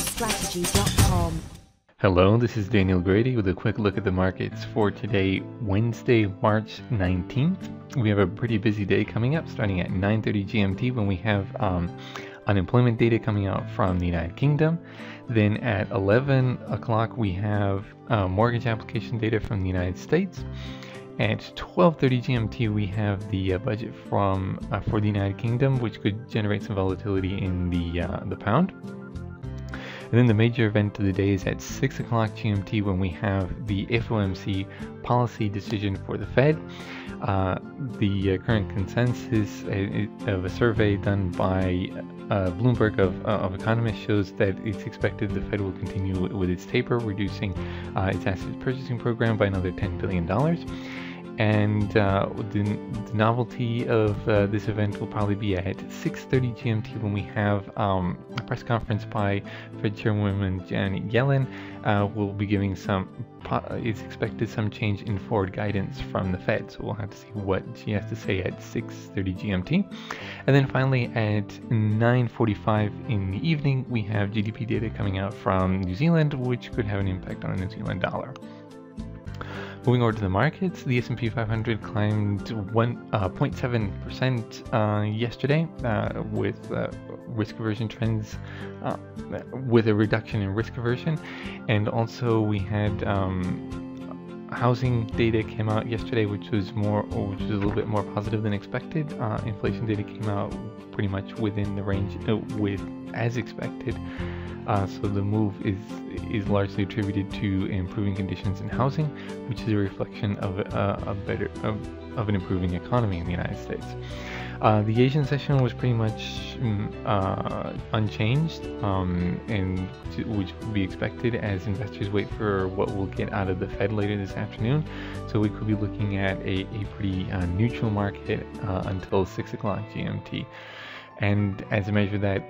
FOMCstrategy.com. Hello, this is Daniel Grady with a quick look at the markets for today, Wednesday, March 19th. We have a pretty busy day coming up, starting at 9:30 GMT when we have unemployment data coming out from the United Kingdom. Then at 11 o'clock we have mortgage application data from the United States. At 12:30 GMT we have the budget for the United Kingdom, which could generate some volatility in the pound. And then the major event of the day is at 6 o'clock GMT when we have the FOMC policy decision for the Fed. The current consensus of a survey done by Bloomberg of economists shows that it's expected the Fed will continue with its taper, reducing its asset purchasing program by another $10 billion. And the novelty of this event will probably be at 6:30 GMT when we have a press conference by Fed Chairwoman Janet Yellen. We'll be giving it's expected some change in forward guidance from the Fed, so we'll have to see what she has to say at 6:30 GMT. And then finally at 9:45 in the evening, we have GDP data coming out from New Zealand, which could have an impact on the New Zealand dollar. Moving over to the markets, the S&P 500 climbed 0.7% yesterday with risk aversion trends, with a reduction in risk aversion. And also we had housing data came out yesterday, which was a little bit more positive than expected. Inflation data came out pretty much within the range as expected. So the move is largely attributed to improving conditions in housing, which is a reflection of an improving economy in the United States. The Asian session was pretty much unchanged, and which would be expected as investors wait for what we'll get out of the Fed later this afternoon. So we could be looking at a pretty neutral market until 6 o'clock GMT. And as a measure of that,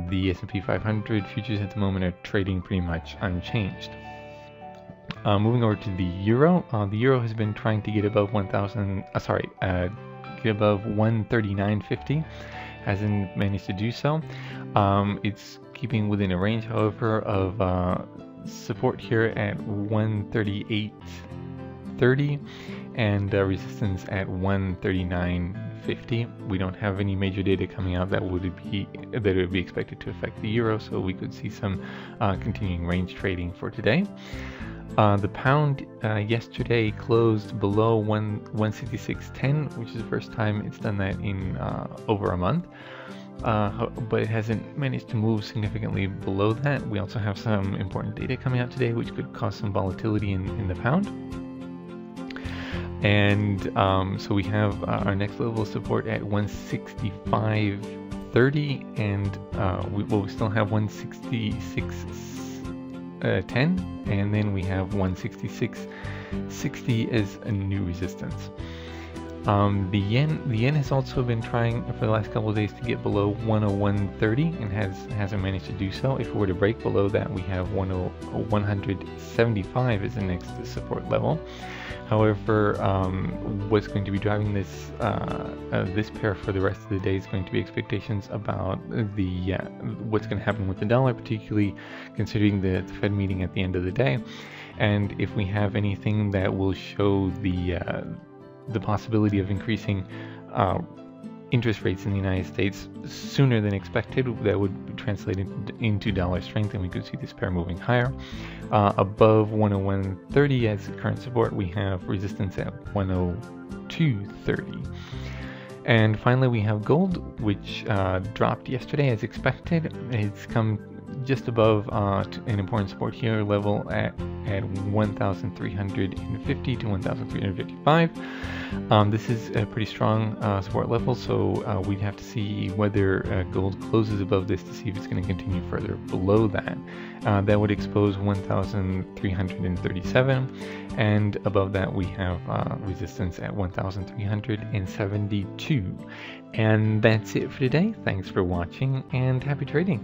the S&P 500 futures at the moment are trading pretty much unchanged. Moving over to the euro, the euro has been trying to get above 139.50, hasn't managed to do so. It's keeping within a range, however, of support here at 138.30 and resistance at 139.50. We don't have any major data coming out that would be expected to affect the euro, so we could see some continuing range trading for today. The pound yesterday closed below 166.10, which is the first time it's done that in over a month. But it hasn't managed to move significantly below that. We also have some important data coming out today, which could cause some volatility in the pound. And so we have our next level of support at 165.30, and we still have 166.10, and then we have 166.60 as a new resistance. The yen has also been trying for the last couple of days to get below 101.30 and hasn't managed to do so. If it were to break below that, we have 175 as the next support level. However, what's going to be driving this pair for the rest of the day is going to be expectations about what's going to happen with the dollar, particularly considering the Fed meeting at the end of the day. And if we have anything that will show the possibility of increasing interest rates in the United States sooner than expected, that would translate into dollar strength, and we could see this pair moving higher. Above 101.30 as current support, we have resistance at 102.30. And finally, we have gold, which dropped yesterday as expected. It's come just above an important support here level at 1,350 to 1,355. This is a pretty strong support level, so we'd have to see whether gold closes above this to see if it's going to continue further below that. That would expose 1,337, and above that we have resistance at 1,372. And that's it for today. Thanks for watching and happy trading.